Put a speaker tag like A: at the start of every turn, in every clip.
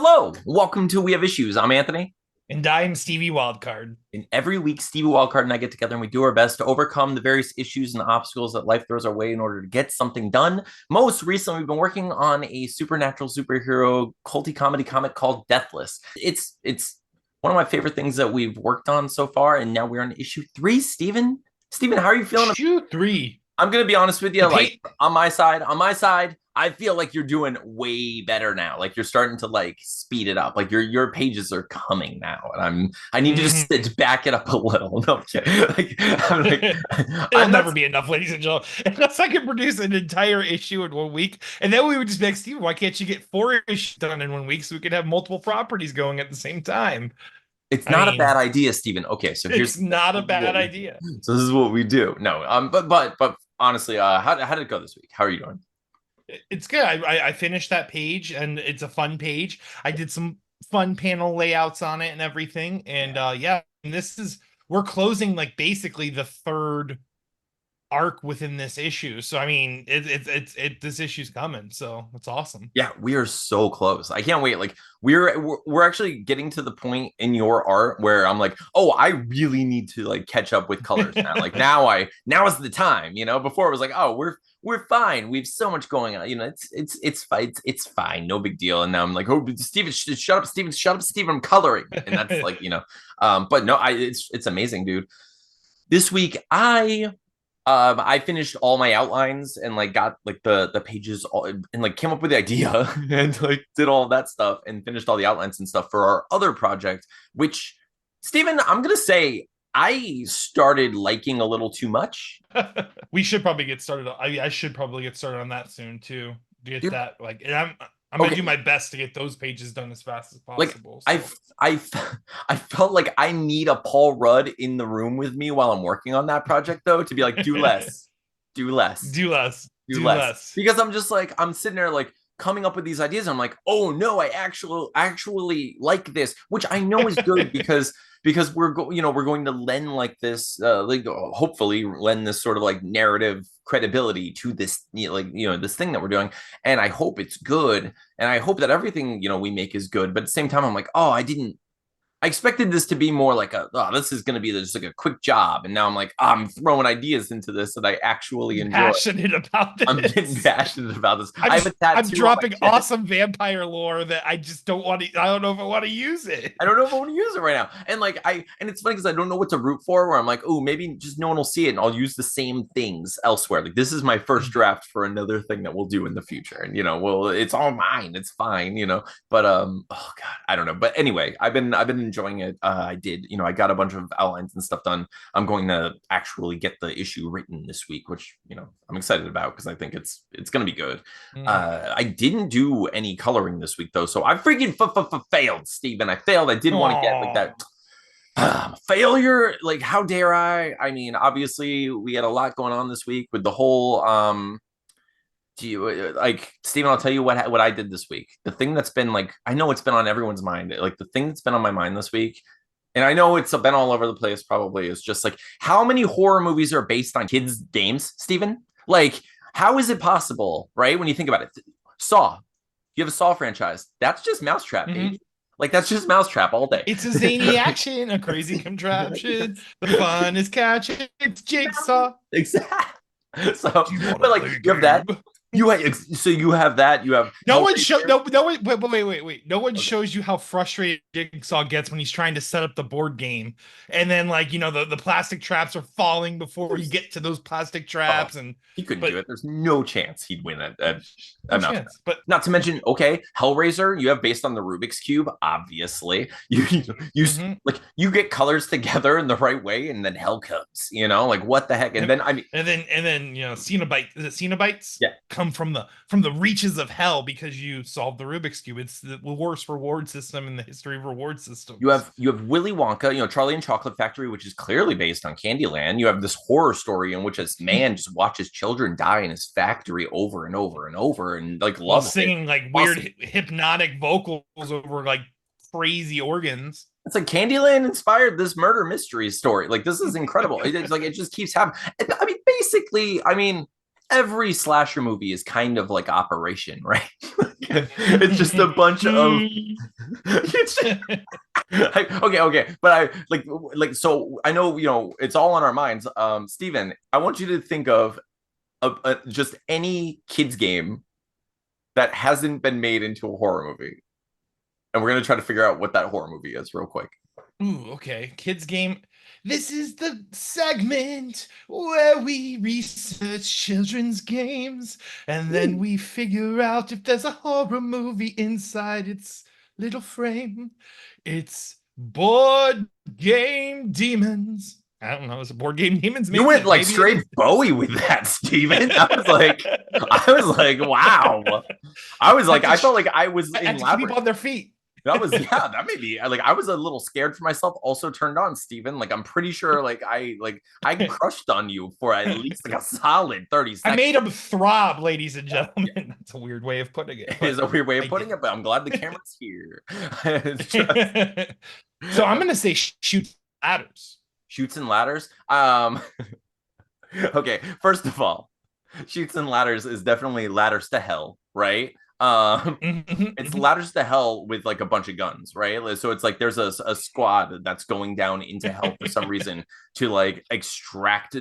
A: Hello, welcome to We Have Issues. I'm Anthony.
B: And I'm Stevie Wildcard.
A: And every week, Stevie Wildcard and I get together and we do our best to overcome the various issues and obstacles that life throws our way in order to get something done. Most recently, we've been working on a supernatural superhero culty comedy comic called Deathless. It's one of my favorite things that we've worked on so far, and now we're on issue 3. Steven, how are you feeling?
B: Issue 3.
A: I'm gonna be honest with you.
B: The
A: Like on my side, I feel like you're doing way better now. Like you're starting to like speed it up. Like your pages are coming now, and I need you to sit back it up a little. No, I'm kidding.
B: It'll never be enough, ladies and gentlemen. Unless I can produce an entire issue in 1 week, and then we would just be like, Steve, why can't you get 4 issues done in 1 week so we could have multiple properties going at the same time?
A: It's not a bad idea, Steven. Okay, so here's
B: it's not a bad idea.
A: So this is what we do. No, but honestly, how did it go this week? How are you doing?
B: It's good. I finished that page, and it's a fun page. I did some fun panel layouts on it and everything, and yeah, and we're closing like basically the third arc within this issue. So I mean, this issue's coming, so it's awesome.
A: Yeah, we are so close. I can't wait. Like we're actually getting to the point in your art where I'm like, oh, I really need to like catch up with colors now. Like now is the time. Before it was like, oh, we're fine. We have so much going on. It's fine. It's fine. No big deal. And now I'm like, oh, Steven, shut up, Steven, shut up, Steven. I'm coloring, and that's like But no, it's amazing, dude. This week I finished all my outlines and like got like the pages all, and like came up with the idea and like did all that stuff and finished all the outlines and stuff for our other project, which Steven, I'm gonna say I started liking a little too much.
B: We should probably get started. I should probably get started on that soon too. To get
A: Dude,
B: that like, and I'm gonna do my best to get those pages done as fast as
A: like
B: possible.
A: So. I felt like I need a Paul Rudd in the room with me while I'm working on that project though, to be like, do less, do less,
B: do less,
A: do less, because I'm just like I'm sitting there like coming up with these ideas. I'm like, oh no, I actually like this, which I know is good because we're going to lend like this like hopefully lend this sort of like narrative credibility to this this thing that we're doing, and I hope it's good, and I hope that everything we make is good, but at the same time I'm like, oh, I expected this to be more like this is going to be just like a quick job. And now I'm like, I'm throwing ideas into this that I actually enjoy.
B: Passionate about this.
A: I'm getting passionate about this.
B: I'm dropping awesome vampire lore that I just don't want to. I don't know if I want to use it.
A: I don't know if I want to use it right now. And like, and it's funny because I don't know what to root for, where I'm like, oh, maybe just no one will see it and I'll use the same things elsewhere. Like this is my first draft for another thing that we'll do in the future. And, well, it's all mine. It's fine, but, oh God, I don't know. But anyway, I've been enjoying it. I did, I got a bunch of outlines and stuff done. I'm going to actually get the issue written this week, which I'm excited about because I think it's going to be good. I didn't do any coloring this week though, so I freaking failed, Steven. I failed. I didn't want to get like that failure. Like, how dare I? I mean, obviously we had a lot going on this week with the whole like, Steven, I'll tell you what I did this week. The thing that's been like, I know it's been on everyone's mind. Like the thing that's been on my mind this week, and I know it's been all over the place probably, is just like how many horror movies are based on kids' games, Steven? Like, how is it possible, right? When you think about it, Saw, you have a Saw franchise. That's just Mousetrap, baby. Like, that's just Mousetrap all day.
B: It's a zany action, a crazy contraption. The fun is catching. It's Jigsaw.
A: Exactly. So, but like, you have that. You have that. You have
B: no one wait. No one shows you how frustrated Jigsaw gets when he's trying to set up the board game, and then like the plastic traps are falling before you get to those plastic traps, and
A: he couldn't do it. There's no chance he'd win it.
B: But
A: not to mention, okay, Hellraiser, you have based on the Rubik's Cube. Obviously, you like you get colors together in the right way, and then hell comes. Like what the heck? And then
B: Cenobite. Is it Cenobites?
A: Yeah.
B: Come from the reaches of hell because you solved the Rubik's Cube. It's the worst reward system in the history of reward systems.
A: You have Willy Wonka, Charlie and Chocolate Factory, which is clearly based on Candyland. You have this horror story in which this man just watches children die in his factory over and over and over, and like loves
B: singing like weird hypnotic vocals over like crazy organs.
A: It's like Candyland inspired this murder mystery story. Like, this is incredible. It's like it just keeps happening. I mean, basically, every slasher movie is kind of like Operation, right? It's just a bunch of okay, but I like so I know it's all on our minds. Steven, I want you to think of just any kids game that hasn't been made into a horror movie, and we're gonna try to figure out what that horror movie is real quick.
B: Ooh, okay. Kids game. This is the segment where we research children's games and then we figure out if there's a horror movie inside its little frame. It's Board Game Demons. I don't know. Is it Board Game Demons?
A: Maybe, you went like straight Bowie with that, Steven. I was like, wow. I felt like I was in
B: keep people on their feet.
A: That may be like I was a little scared for myself, also turned on, Steven. Like I'm pretty sure I crushed on you for at least like a solid 30 seconds.
B: I made him throb, ladies and gentlemen. Yeah. That's a weird way of putting it.
A: It is a weird way of putting it, but I'm glad the camera's here.
B: So I'm gonna say shoots ladders.
A: Shoots and ladders. Okay, first of all, shoots and ladders is definitely ladders to hell, right? It's ladders to hell with like a bunch of guns, right? So it's like there's a squad that's going down into hell for some reason to like extract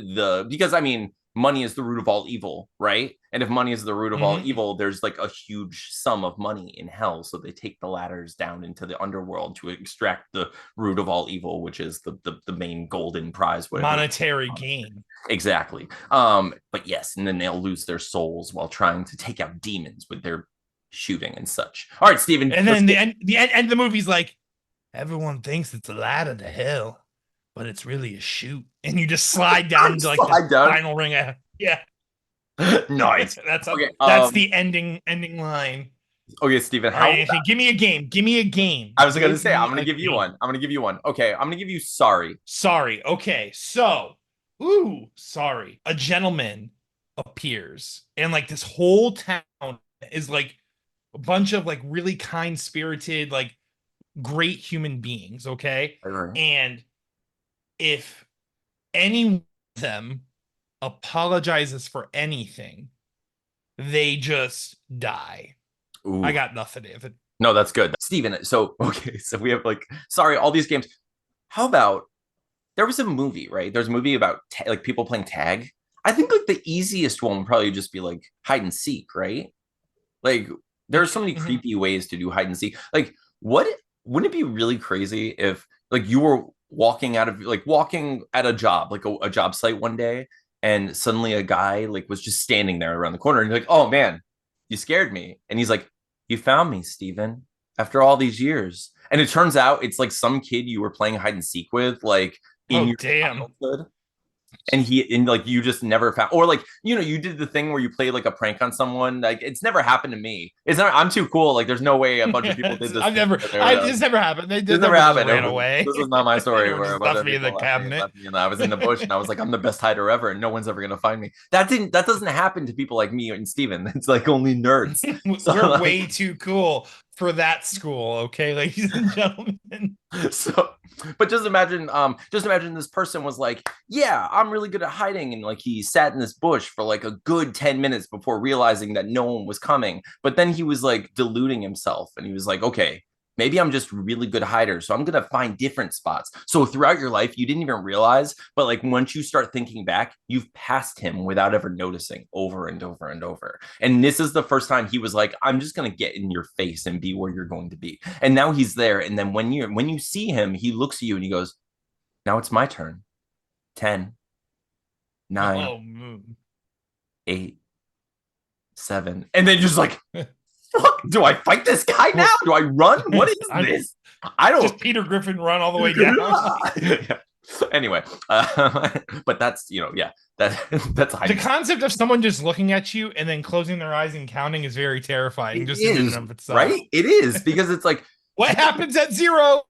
A: because I mean money is the root of all evil, right? And if money is the root of all evil, there's like a huge sum of money in hell, so they take the ladders down into the underworld to extract the root of all evil, which is the main golden prize,
B: monetary gain.
A: Exactly. But yes, and then they'll lose their souls while trying to take out demons with their shooting and such. All right, Steven.
B: And then the end of the movie's like, everyone thinks it's a ladder to hell, but it's really a chute, and you just slide down into like the final ring. Yeah,
A: nice.
B: That's the ending line.
A: Okay, Steven.
B: Give me a game. Give me a game.
A: I was going to say I'm going to give you one. I'm going to give you one. Okay, I'm going to give you Sorry.
B: Sorry. Okay, so sorry. A gentleman appears, and like this whole town is like a bunch of like really kind-spirited, like great human beings, okay? And if any of them apologizes for anything, they just die. Ooh. I got nothing, Evan.
A: No, that's good. Steven, so we have like, sorry, all these games. How about, there was a movie, right? There's a movie about like people playing tag. I think like the easiest one would probably just be like hide and seek, right? Like there are so many creepy ways to do hide and seek. Like wouldn't it be really crazy if like you were walking at a job, like a job site one day, and suddenly a guy like was just standing there around the corner and you're like, oh man, you scared me. And he's like, you found me, Steven, after all these years. And it turns out it's like some kid you were playing hide and seek with, like in your childhood. And like you just never found, or like you did the thing where you played like a prank on someone. Like it's never happened to me. It's not. I'm too cool. Like there's no way a bunch of people did this.
B: It's never happened. They
A: never happened.
B: Ran away.
A: This was not my story. Where
B: left me in the cabinet.
A: I was in the bush and I was like, I'm the best hider ever, and no one's ever gonna find me. That doesn't happen to people like me and Steven. It's like only nerds.
B: So, we're way too cool for that school, okay, ladies and gentlemen.
A: So, but just imagine this person was like, yeah, I'm really good at hiding, and like he sat in this bush for like a good 10 minutes before realizing that no one was coming. But then he was like deluding himself, and he was like, okay, maybe I'm just a really good hider, so I'm gonna find different spots. So throughout your life, you didn't even realize, but like once you start thinking back, you've passed him without ever noticing, over and over and over. And this is the first time he was like, I'm just gonna get in your face and be where you're going to be. And now he's there. And then when you see him, he looks at you and he goes, now it's my turn. 10, 9, 8, 7, and then just like, fuck, do I fight this guy now? Do I run? What is this? I don't.
B: Just Peter Griffin run all the way down.
A: Yeah. Anyway, but that's that's
B: the concept of someone just looking at you and then closing their eyes and counting is very terrifying. Just in and of itself,
A: right? It is, because it's like,
B: what happens at 0?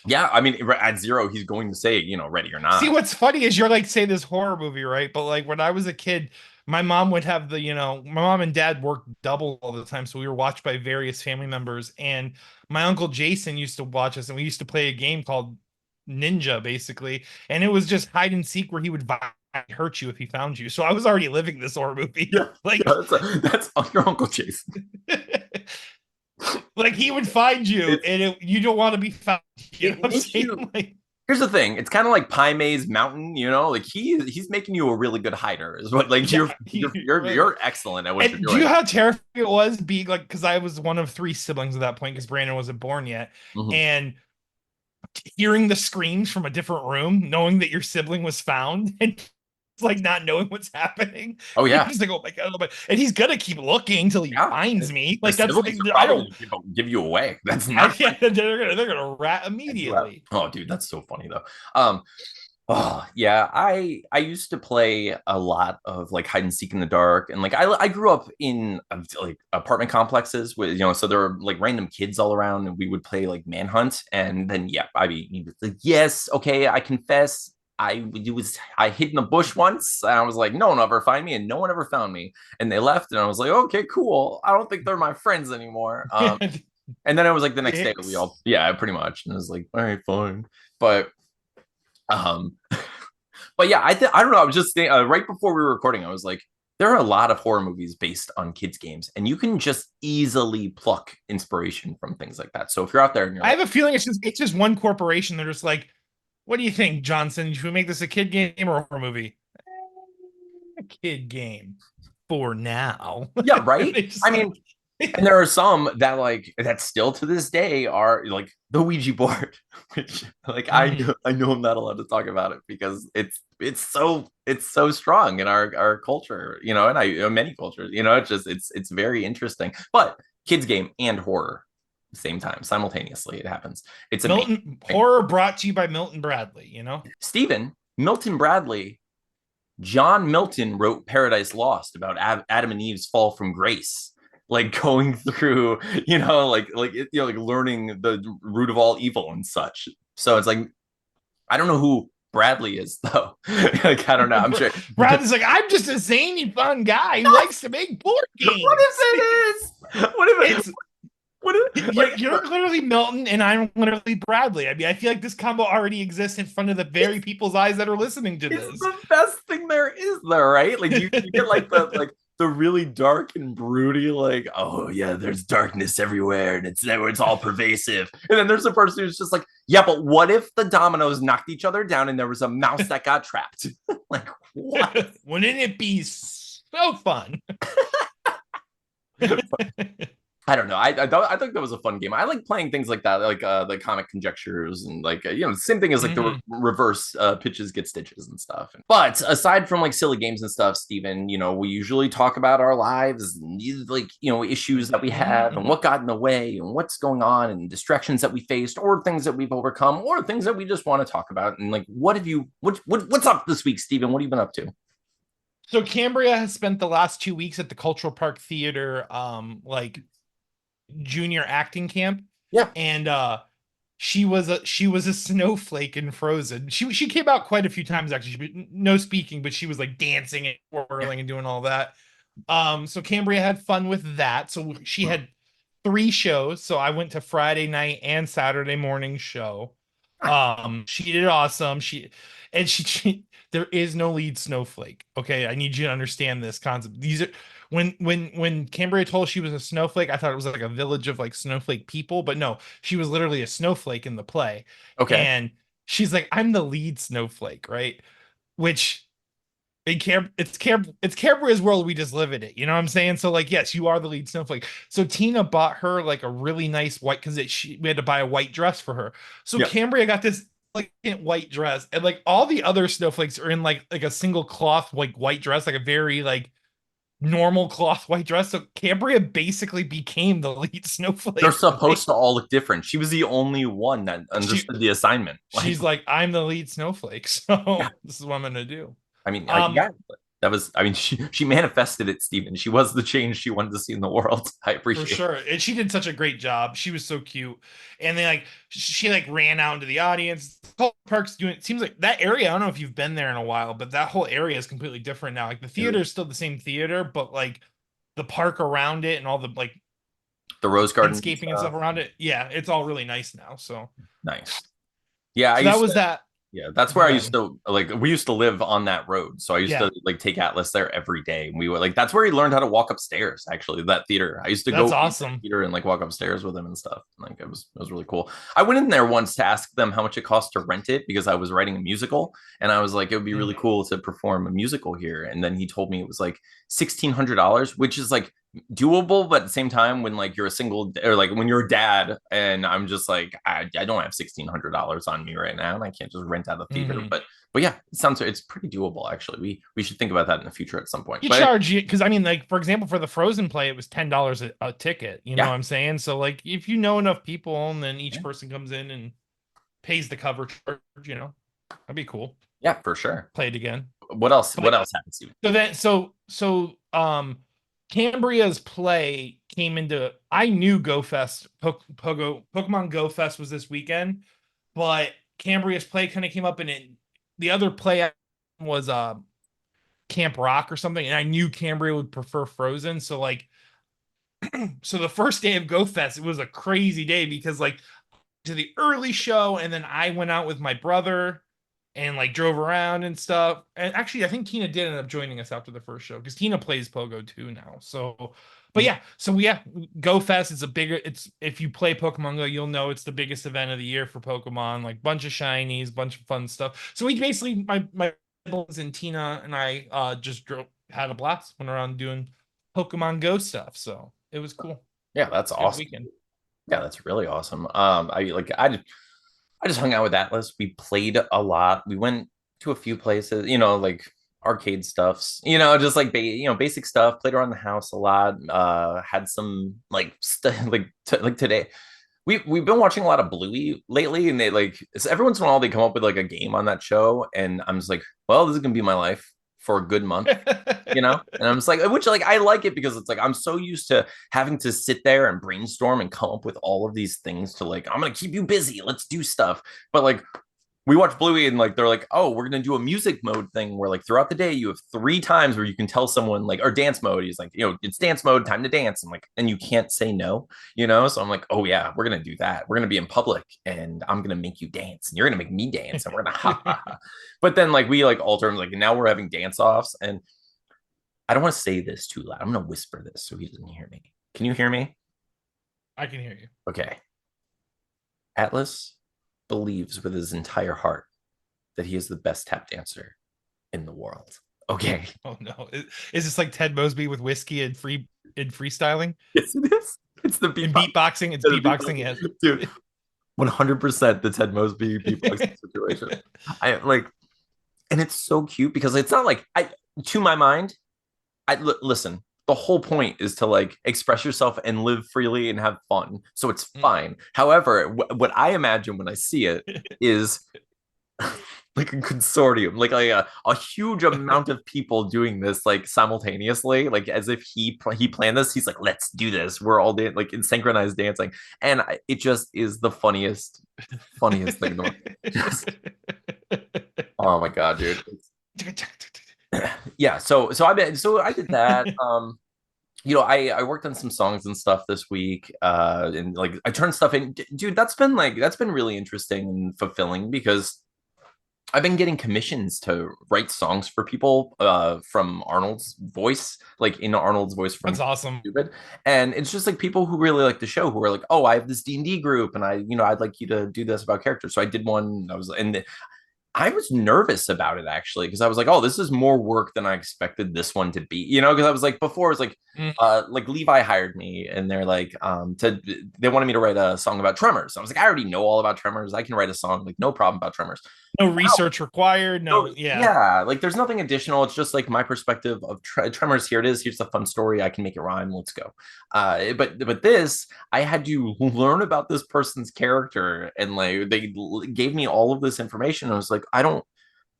A: Yeah, I mean, at 0, he's going to say, ready or not.
B: See, what's funny is you're like, say this horror movie, right? But like when I was a kid, my mom would have my mom and dad worked double all the time. So we were watched by various family members. And my uncle Jason used to watch us, and we used to play a game called Ninja, basically. And it was just hide and seek where he would hurt you if he found you. So I was already living this horror movie.
A: Yeah,
B: Like,
A: yeah, that's your Uncle Jason.
B: like he would find you,
A: It's,
B: and you don't want to be found. You know
A: it
B: what I'm
A: makes
B: saying?
A: you.
B: Like,
A: Here's the thing. It's kind of like Pai Mei's Mountain, you know, like he's making you a really good hider. Is what like
B: yeah,
A: you're excellent at what you're
B: and do you
A: doing.
B: know how terrifying it was being like, because I was one of three siblings at that point because Brandon wasn't born yet,
A: Mhm.
B: and hearing the screams from a different room, knowing that your sibling was found, and like not knowing what's happening.
A: Oh
B: You're
A: yeah,
B: just like, oh my god, and he's gonna keep looking until he
A: yeah.
B: finds me.
A: The
B: Like that's
A: siblings are
B: I
A: probably
B: don't.
A: give you away. That's
B: I,
A: not.
B: yeah, they're gonna rat immediately.
A: Oh, dude, that's so funny though. Oh yeah, I used to play a lot of like hide and seek in the dark, and like I grew up in like apartment complexes with so there were like random kids all around, and we would play like manhunt, and then yeah, I mean like, yes, okay, I confess. I hid in the bush once, and I was like, no one ever find me, and no one ever found me, and they left, and I was like, okay, cool. I don't think they're my friends anymore. And then it was like the next day we
B: Dicks.
A: all yeah, pretty much, and I was like, all right, fine, but um but yeah, I don't know. I was just thinking, right before we were recording, I was like, there are a lot of horror movies based on kids' games, and you can just easily pluck inspiration from things like that. So if you're out there and you're
B: I
A: like,
B: have a feeling it's just one corporation. They're just like, what do you think, Johnson? Should we make this a kid game or a horror movie? A kid game for now.
A: yeah, right.
B: They just
A: I mean, and there are some that like that still to this day are like the Ouija board, which like I know I'm not allowed to talk about it because it's so strong in our culture, and many cultures, it's very interesting. But kids game and horror same time simultaneously it happens. It's amazing.
B: Milton horror brought to you by Milton Bradley.
A: Stephen Milton Bradley, John Milton wrote Paradise Lost about Adam and Eve's fall from grace, like going through, like learning the root of all evil and such. So it's like I don't know who Bradley is though. Like I don't know. I'm sure
B: Bradley's like, I'm just a zany, fun guy who likes to make board games.
A: What if it is? What if
B: it's
A: what if, like,
B: you're clearly Milton and I'm literally Bradley. I mean, I feel like this combo already exists in front of the very people's eyes that are listening to
A: it's
B: this.
A: the best thing there is though, right? Like you get like the really dark and broody, like, oh yeah, there's darkness everywhere and it's all pervasive. And then there's a person who's just like, yeah, but what if the dominoes knocked each other down and there was a mouse that got trapped? Like, what?
B: Wouldn't it be so fun?
A: I don't know. I think that was a fun game. I like playing things like that, like the comic conjectures and like same thing as like the reverse pitches get stitches and stuff. But aside from like silly games and stuff, Steven, we usually talk about our lives and like issues that we have and what got in the way and what's going on and distractions that we faced or things that we've overcome or things that we just want to talk about. And like, what's up this week, Steven? What have you been up to?
B: So Cambria has spent the last 2 weeks at the Cultural Park Theater, like junior acting camp.
A: Yeah.
B: And she was a snowflake in Frozen. She came out quite a few times actually. No speaking, but she was like dancing and whirling and doing all that. So Cambria had fun with that. So she had 3 shows. So I went to Friday night and Saturday morning show. She did awesome. She there is no lead snowflake. Okay, I need you to understand this concept. These are when Cambria told she was a snowflake, I thought it was like a village of like snowflake people, but no, she was literally a snowflake in the play.
A: Okay.
B: And she's like, I'm the lead snowflake, right? Which it's Cambria's world. We just live in it. You know what I'm saying? So like, yes, you are the lead snowflake. So Tina bought her like a really nice white because we had to buy a white dress for her. So
A: Yeah.
B: Cambria got this like white dress, and like all the other snowflakes are in like a single cloth like white dress, like a very like normal cloth white dress. So Cambria basically became the lead snowflake.
A: They're supposed to all look different. She was the only one that understood the assignment.
B: She's like, I'm the lead snowflake, so
A: yeah.
B: this is what I'm gonna do.
A: I mean, yeah, that was. I mean, she manifested it, Stephen. She was the change she wanted to see in the world. I appreciate
B: for sure, and she did such a great job. She was so cute, and they like she like ran out into the audience. Park's doing. It seems like that area. I don't know if you've been there in a while, but that whole area is completely different now. Like the theater is still the same theater, but like the park around it and all the like
A: the rose garden
B: landscaping and stuff around it. Yeah, it's all really nice now. So
A: nice. Yeah,
B: so that was that.
A: Yeah, that's where I used
B: But
A: to like. We used to live on that road, so I used
B: yeah,
A: to like take Atlas there every day. And we were like, that's where he learned how to walk upstairs. Actually, that theater. I used to
B: that's
A: go eat that
B: awesome.
A: theater and like walk upstairs with him and stuff. Like it was really cool. I went in there once to ask them how much it cost to rent it because I was writing a musical, and I was like, it would be really
B: Mm.
A: cool to perform a musical here. And then he told me it was like $1,600, which is like doable, but at the same time, when like you're a single or like when you're a dad, and I'm just like, I don't have $1,600 on me right now, and I can't just rent out a theater.
B: Hmm.
A: But yeah, it's pretty doable actually. We should think about that in the future at some point.
B: You
A: But
B: charge you because I mean, like for example, for the Frozen play, it was $10 a ticket. You know
A: yeah,
B: what I'm saying? So like, if you know enough people, and then each
A: yeah,
B: person comes in and pays the cover charge, that'd be cool.
A: yeah, for sure.
B: Play it again.
A: What else? What
B: But
A: else happens to you?
B: Cambria's play came into. I knew Pokemon Go Fest was this weekend, but Cambria's play kind of came up, and the other play was Camp Rock or something, and I knew Cambria would prefer Frozen, so like, so the first day of Go Fest, it was a crazy day because like to the early show, and then I went out with my brother and like drove around and stuff. And actually, I think Tina did end up joining us after the first show because Tina plays Pogo too now. So, but yeah, so yeah, Go Fest is a bigger. It's if you play Pokemon Go, you'll know it's the biggest event of the year for Pokemon. Like bunch of shinies, bunch of fun stuff. So we basically my siblings and Tina and I just had a blast, went around doing Pokemon Go stuff. So it was cool.
A: Yeah, that's
B: Good
A: awesome.
B: weekend.
A: Yeah, that's really awesome. I just hung out with Atlas. We played a lot. We went to a few places, like arcade stuffs, just like basic stuff. Played around the house a lot. Had some like like today. We've been watching a lot of Bluey lately, and they like every once in a while they come up with like a game on that show, and I'm just like, well, this is gonna be my life for a good month, and I'm just like, which like I like it because it's like I'm so used to having to sit there and brainstorm and come up with all of these things to like I'm gonna keep you busy, let's do stuff. But like we watch Bluey and like they're like, oh, we're gonna do a music mode thing where like throughout the day you have 3 times where you can tell someone like, or dance mode. He's like, it's dance mode, time to dance, and like, and you can't say no, So I'm like, oh yeah, we're gonna do that. We're gonna be in public, and I'm gonna make you dance, and you're gonna make me dance, and we're gonna ha ha ha. But then like we like alter like now we're having dance offs, and I don't want to say this too loud. I'm gonna whisper this so he doesn't hear me. Can you hear me?
B: I can hear you.
A: Okay. Atlas believes with his entire heart that he is the best tap dancer in the world. Okay.
B: Oh no. Is this like Ted Mosby with whiskey and freestyling?
A: Yes, it is. It's the
B: In
A: beatbox.
B: beatboxing? It's beatboxing, yes.
A: Dude, 100% the Ted Mosby beatboxing situation. I like, and it's so cute because it's not like to my mind, listen, the whole point is to like express yourself and live freely and have fun. So it's fine. However, what I imagine when I see it is like a consortium, like a huge amount of people doing this like simultaneously, like as if he planned this. He's like, let's do this. We're all like in synchronized dancing, and it just is the funniest thing. Just, oh my god, dude. Yeah, so I did that. I worked on some songs and stuff this week, and like I turned stuff in. Dude, that's been really interesting and fulfilling because I've been getting commissions to write songs for people from Arnold's voice, like in Arnold's voice from
B: That's awesome.
A: Stupid. And it's just like people who really like the show who are like, oh, I have this D&D group and I'd like you to do this about characters. So I did one. I was nervous about it actually because I was like, oh, this is more work than I expected this one to be, because I was like before it was like Levi hired me and they're like they wanted me to write a song about Tremors. I was like, I already know all about Tremors. I can write a song, like no problem about Tremors.
B: No research required. No, yeah.
A: Yeah, like there's nothing additional. It's just like my perspective of Tremors. Here it is. Here's a fun story. I can make it rhyme. Let's go. But this, I had to learn about this person's character, and like they gave me all of this information. I was like, I don't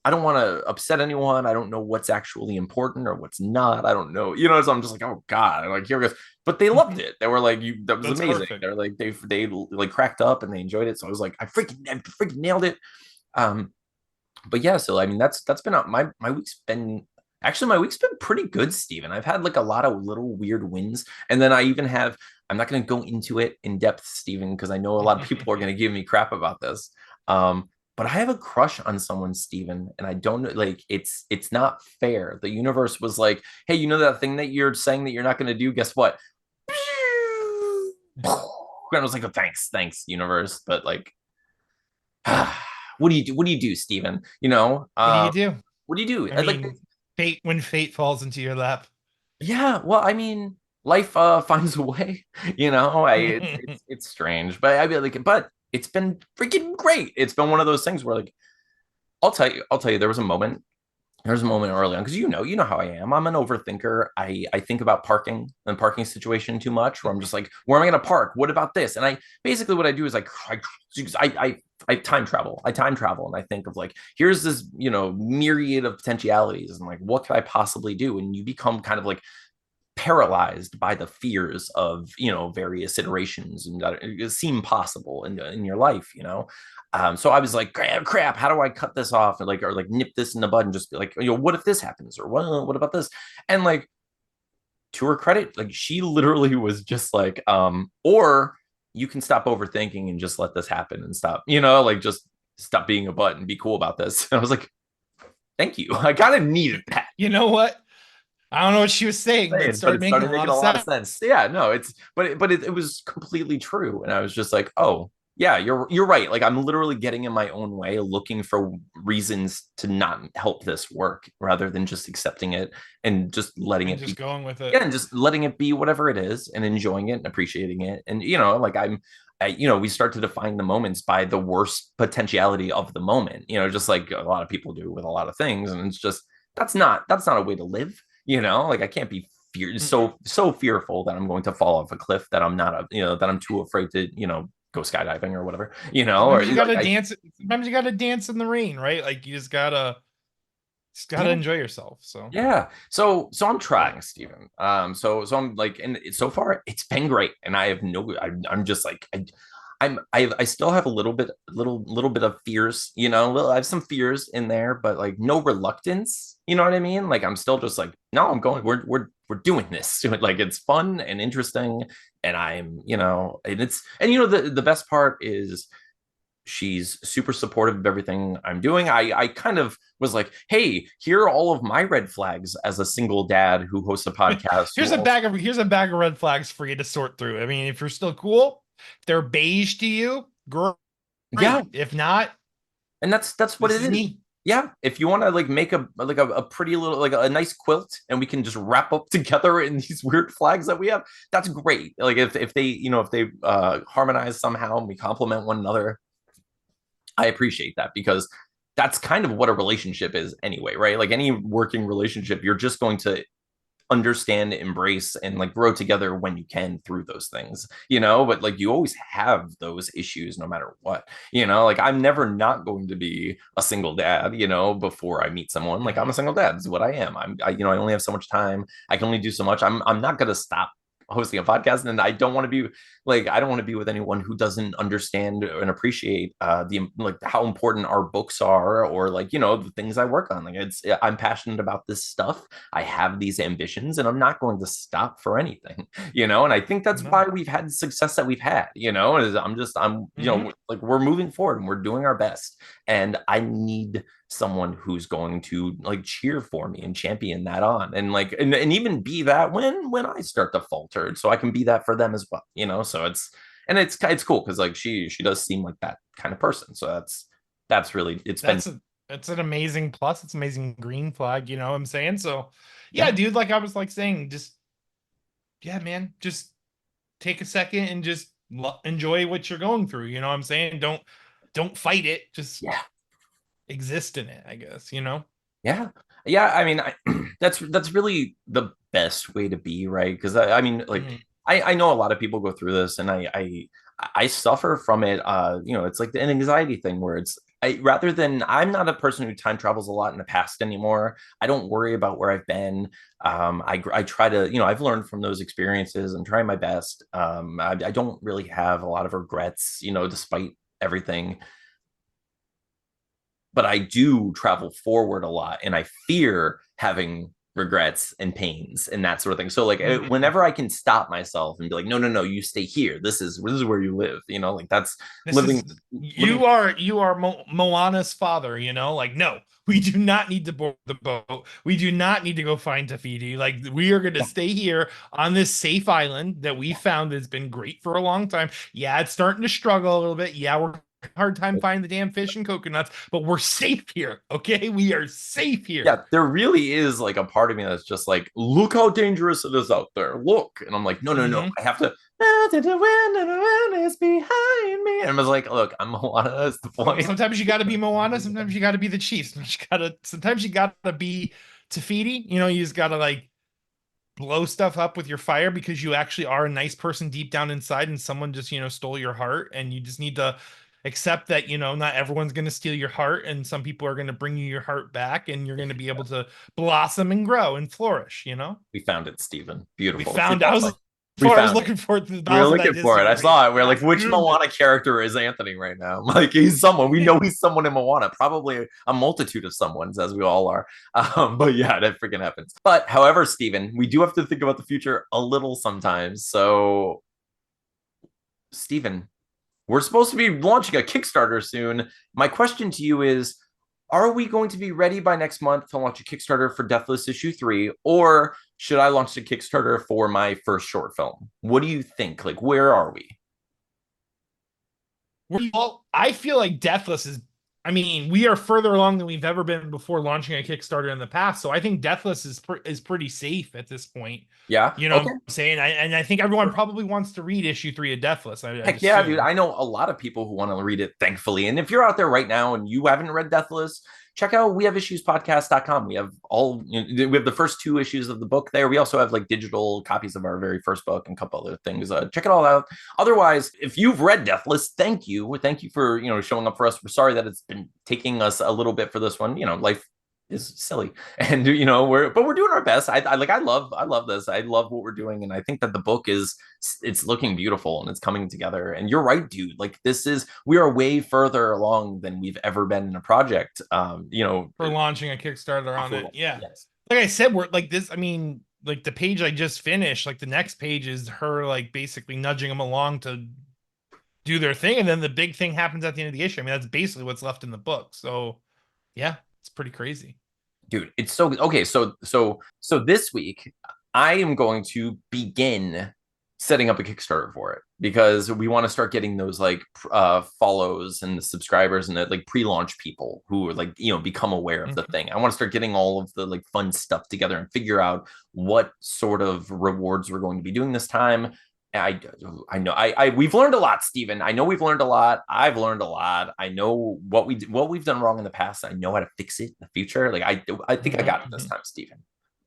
A: want to upset anyone. I don't know what's actually important or what's not. I don't know, So I'm just like, oh god, like here it goes. But they loved it. They were like, that was amazing. Perfect. They're like they like cracked up and they enjoyed it. So I was like, I freaking nailed it. But yeah, so I mean that's been my week's been pretty good, Steven. I've had like a lot of little weird wins, and then I even have, I'm not going to go into it in depth, Steven, because I know a lot of people are going to give me crap about this. but I have a crush on someone, Steven, and I don't know, like it's not fair. The universe was like, hey, you know that thing that you're saying that you're not going to do? Guess what? And I was like, oh, thanks, universe. But like, what do you do? What do you do, Steven?
B: What do you do?
A: What do you do?
B: I
A: Like,
B: mean, fate when fate falls into your lap.
A: yeah, well, I mean, life finds a way, it's strange, but I mean, like, but it's been freaking great. It's been one of those things where like I'll tell you, there was a moment early on because you know how I am. I'm an overthinker. I think about parking and parking situation too much. Where I'm just like, where am I going to park? What about this? And I basically what I do is I time travel. I time travel and I think of like, here's this myriad of potentialities and like, what could I possibly do? And you become kind of like paralyzed by the fears of various iterations and that seem possible in your life. So I was like, crap, how do I cut this off and like nip this in the bud and just be like, what if this happens or what about this? And like, to her credit, like she literally was just like, or you can stop overthinking and just let this happen and stop, like just stop being a butt and be cool about this. And I was like, thank you. I kind of needed that.
B: You know what? I don't know what she was saying, but it
A: But
B: started
A: it
B: making
A: started
B: a lot
A: making
B: of
A: a lot of
B: sense.
A: sense. Yeah, no, it was completely true. And I was just like, oh, yeah, you're right. Like I'm literally getting in my own way, looking for reasons to not help this work rather than just accepting it and just letting
B: And
A: it
B: just
A: be.
B: going with it.
A: Yeah, and just letting it be whatever it is and enjoying it and appreciating it. And like we start to define the moments by the worst potentiality of the moment, just like a lot of people do with a lot of things. And it's just that's not a way to live. Like I can't be so fearful that I'm going to fall off a cliff that I'm not that I'm too afraid to go skydiving or whatever, or
B: Sometimes you
A: like
B: gotta dance. Sometimes you gotta dance in the rain, right? Like you just gotta
A: yeah.
B: enjoy yourself. So
A: Yeah. So I'm trying, Stephen. So I'm like, and so far it's been great. And I have no, I'm just like, I still have a little bit of fears, I have some fears in there, but like no reluctance, you know what I mean? Like I'm still just like, no, I'm going, we're doing this. Like it's fun and interesting. And the best part is she's super supportive of everything I'm doing. I kind of was like, hey, here are all of my red flags as a single dad who hosts a podcast who also
B: here's a bag of red flags for you to sort through. I mean, if you're still cool, if they're beige to you,
A: yeah,
B: great. If not,
A: and that's what
B: this
A: it
B: is
A: is.
B: me.
A: Yeah, if you want to like make a pretty little like a nice quilt and we can just wrap up together in these weird flags that we have, that's great. Like if they if they harmonize somehow and we complement one another, I appreciate that because that's kind of what a relationship is anyway, right? Like any working relationship, you're just going to understand, embrace, and like grow together when you can through those things, but like you always have those issues no matter what, like I'm never not going to be a single dad, before I meet someone. Like I'm a single dad, is what I am. I only have so much time. I can only do so much. I'm not going to stop hosting a podcast, and I don't want to be like I don't want to be with anyone who doesn't understand and appreciate the like how important our books are or like the things I work on. Like I'm passionate about this stuff. I have these ambitions and I'm not going to stop for anything, and I think that's
B: No.
A: why we've had the success that we've had, is I'm like we're moving forward and we're doing our best, and I need someone who's going to like cheer for me and champion that on and like and even be that when I start to falter so I can be that for them as well, so it's cool because like she does seem like that kind of person, so that's really it's been
B: That's an amazing plus. It's amazing green flag, you know what I'm saying? So yeah,
A: yeah
B: dude, like I was like saying, just yeah, man, just take a second and just enjoy what you're going through, you know what I'm saying? Don't fight it, just
A: yeah
B: exist in it, I guess, you know?
A: yeah yeah I mean that's really the best way to be, right? Because I mean like
B: Mhm.
A: I know a lot of people go through this and I suffer from it. It's like an anxiety thing where it's rather than I'm not a person who time travels a lot in the past anymore. I don't worry about where I've been. I try to, I've learned from those experiences and trying my best. I don't really have a lot of regrets, despite everything, but I do travel forward a lot and I fear having regrets and pains and that sort of thing. So like
B: Mhm.
A: whenever I can stop myself and be like, no, no, no, you stay here. This is where you live. Like that's
B: This
A: living
B: is
A: living.
B: you are Moana's father, like no, we do not need to board the boat. We do not need to go find Tafiti. Like we are going to
A: Yeah,
B: stay here on this safe island that we found has been great for a long time. Yeah, it's starting to struggle a little bit. Yeah, we're hard time finding the damn fish and coconuts, but we're safe here. Okay, we are safe here.
A: yeah, there really is like a part of me that's just like, look how dangerous it is out there. Look. And I'm like, no, no, no.
B: Hmm.
A: I have to the wind and the wind is behind me. And I was like, look, I'm Moana, that's the point.
B: Sometimes you got to be Moana. Sometimes you got to be the chief. Sometimes you got to be Tafiti. You just got to like blow stuff up with your fire because you actually are a nice person deep down inside and someone just stole your heart, and you just need to accept that not everyone's going to steal your heart, and some people are going to bring you your heart back, and you're going to be able to blossom and grow and flourish.
A: We found it, Stephen.
B: We
A: Beautiful. See,
B: found I
A: that's
B: was
A: like
B: as
A: we
B: far as
A: found it.
B: looking for the
A: We were
B: bowels of
A: looking for it. I
B: disagree.
A: saw it. We are
B: I
A: like, which
B: found it.
A: Moana character is Anthony right now? Like, he's someone. We know he's someone in Moana. Probably a multitude of someone's, as we all are. But yeah, that freaking happens. But however, Stephen, we do have to think about the future a little sometimes. So, Stephen, we're supposed to be launching a Kickstarter soon. My question to you is, are we going to be ready by next month to launch a Kickstarter for Deathless issue 3, or should I launch a Kickstarter for my first short film? What do you think? Like, where are we?
B: Well, I feel like Deathless is. I mean, we are further along than we've ever been before launching a Kickstarter in the past. So I think Deathless is pretty safe at this point.
A: Yeah.
B: You know what
A: Okay.
B: I'm saying? And I think everyone probably wants to read issue 3 of Deathless. I'd
A: Heck yeah, dude.
B: assume.
A: I know a lot of people who want to read it, thankfully. And if you're out there right now and you haven't read Deathless, check out wehaveissuespodcast.com. We have we have the first 2 issues of the book there. We also have like digital copies of our very first book and a couple other things. Check it all out. Otherwise, if you've read Deathless, thank you. Thank you for showing up for us. We're sorry that it's been taking us a little bit for this one. Life is silly, and we're doing our best. I love this. I love what we're doing, and I think that the book it's looking beautiful and it's coming together. And you're right, dude. Like we are way further along than we've ever been in a project.
B: For launching a Kickstarter on it. Yeah.
A: Yes.
B: Like I said, we're like this. I mean, like the page I just finished, like the next page is her like basically nudging them along to do their thing, and then the big thing happens at the end of the issue. I mean, that's basically what's left in the book. So yeah, it's pretty crazy.
A: Dude, it's so okay. So this week I am going to begin setting up a Kickstarter for it because we want to start getting those like follows and the subscribers and the like pre-launch people who are like become aware of the thing. I want to start getting all of the like fun stuff together and figure out what sort of rewards we're going to be doing this time. I know we've learned a lot, Stephen. I know we've learned a lot. I've learned a lot. I know what we've done wrong in the past. I know how to fix it in the future. Like I think I got it this time, Stephen.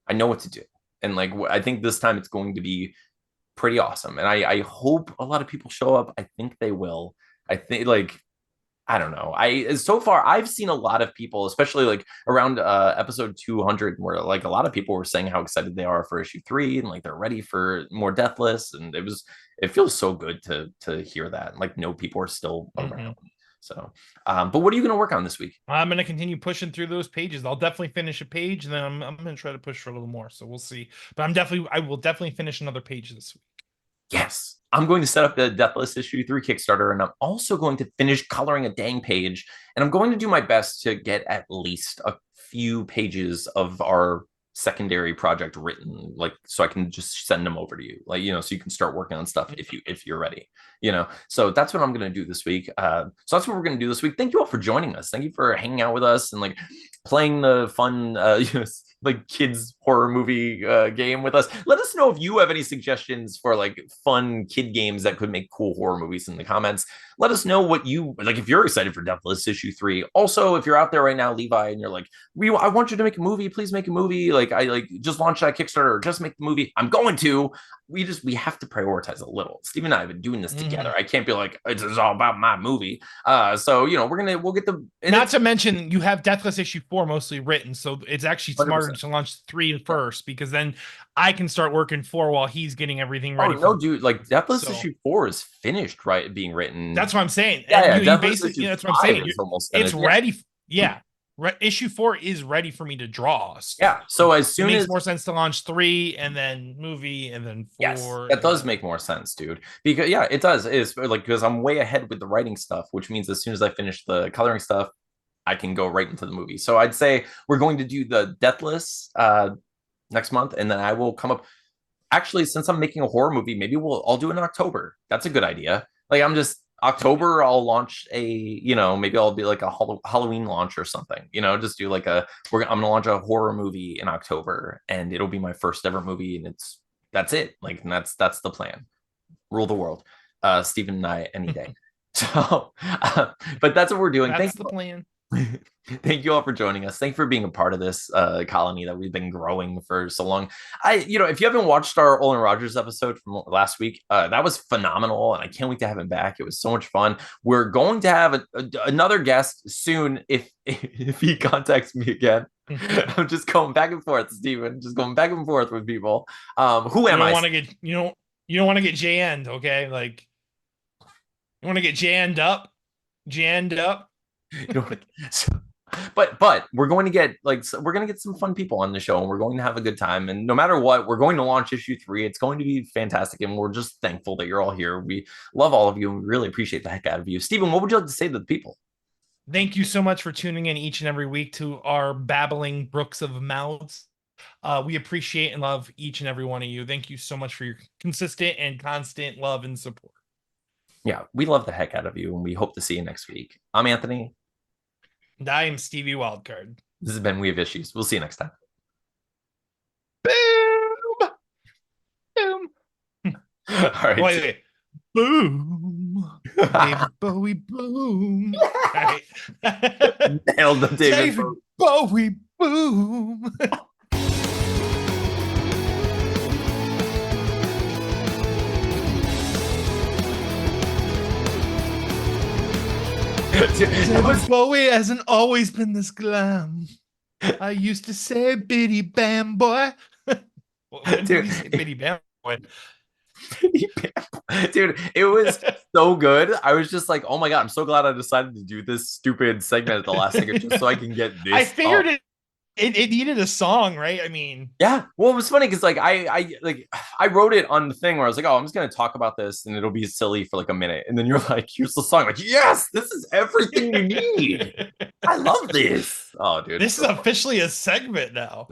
A: I know what to do. And like I think this time it's going to be pretty awesome. And I hope a lot of people show up. I think they will. I think like I don't know. So far I've seen a lot of people, especially like around episode 200, where like a lot of people were saying how excited they are for issue 3 and like they're ready for more Deathless, and it feels so good to hear that and like know people are still around. So, but what are you going to work on this week?
B: I'm going to continue pushing through those pages. I'll definitely finish a page, and then I'm going to try to push for a little more. So we'll see. But I will definitely finish another page this week.
A: Yes, I'm going to set up the Deathless issue 3 Kickstarter, and I'm also going to finish coloring a dang page, and I'm going to do my best to get at least a few pages of our secondary project written, like so I can just send them over to you, like so you can start working on stuff if you're ready. So that's what I'm going to do this week. So that's what we're going to do this week. Thank you all for joining us. Thank you for hanging out with us and like playing the fun like kids horror movie game with us. Let us know if you have any suggestions for like fun kid games that could make cool horror movies in the comments. Let us know what you like if you're excited for Deathless issue 3. Also, if you're out there right now, Levi, and you're like, I want you to make a movie, please make a movie. Like I like just launch that Kickstarter, just make the movie. I'm going to. We have to prioritize a little. Steve and I have been doing this together. I can't be like, it's all about my movie. So we'll get the
B: not to mention you have Deathless issue 4 mostly written, so it's actually smarter
A: 100%.
B: to launch 3 first, because then I can start working 4 while he's getting everything ready.
A: Oh no, dude! Like Deathless issue 4 is finished, right? Being written.
B: That's what I'm saying.
A: Yeah,
B: you basically, that's what I'm saying.
A: Is almost
B: it's
A: finished.
B: ready. Yeah. issue 4 is ready for me to draw. So
A: Yeah. So as
B: it
A: soon
B: makes
A: as
B: more sense to launch 3 and then movie and then 4.
A: yes, that does make more sense, dude. Because yeah, it does. It's like because I'm way ahead with the writing stuff, which means as soon as I finish the coloring stuff, I can go right into the movie. So I'd say we're going to do the Deathless next month, and then I will come up. Actually, since I'm making a horror movie, maybe I'll do it in October. That's a good idea. Like I'm just October, I'll launch maybe I'll be like a Halloween launch or something. Just do like I'm gonna launch a horror movie in October, and it'll be my first ever movie, and that's it. Like that's the plan. Rule the world, Stephen and I any day. So, but that's what we're doing.
B: That's the plan.
A: Thank you all for joining us. Thank you for being a part of this colony that we've been growing for so long. If you haven't watched our Olin Rogers episode from last week, that was phenomenal, and I can't wait to have him back. It was so much fun. We're going to have another guest soon if he contacts me again. I'm just going back and forth, Steven. Just going back and forth with people. Who am I?
B: You don't want to get jammed, okay? Like you want to get jammed up.
A: But we're going to get some fun people on the show, and we're going to have a good time. And no matter what, we're going to launch issue 3. It's going to be fantastic, and we're just thankful that you're all here. We love all of you, and we really appreciate the heck out of you. Steven, what would you like to say to the people?
B: Thank you so much for tuning in each and every week to our babbling brooks of mouths. We appreciate and love each and every one of you. Thank you so much for your consistent and constant love and support.
A: Yeah, we love the heck out of you, and we hope to see you next week. I'm Anthony.
B: And I am Stevie Wildcard.
A: This has been We Have Issues. We'll see you next time.
B: Boom! Boom!
A: All right.
B: Wait. Boom! David Bowie, boom! All right.
A: Nailed the David
B: Bowie, boom! David Bowie hasn't always been this glam. I used to say Biddy Bam Boy.
A: Dude,
B: Biddy Bam Boy.
A: Dude, it was so good. I was just like, oh my god, I'm so glad I decided to do this stupid segment at the last second just so I can get this.
B: I figured it needed a song, right? I mean,
A: yeah. Well, it was funny because like I wrote it on the thing where I was like, oh, I'm just gonna talk about this and it'll be silly for like a minute, and then you're like, here's the song. I'm like, yes, this is everything you need. I love this. Oh, dude,
B: this is officially a segment now.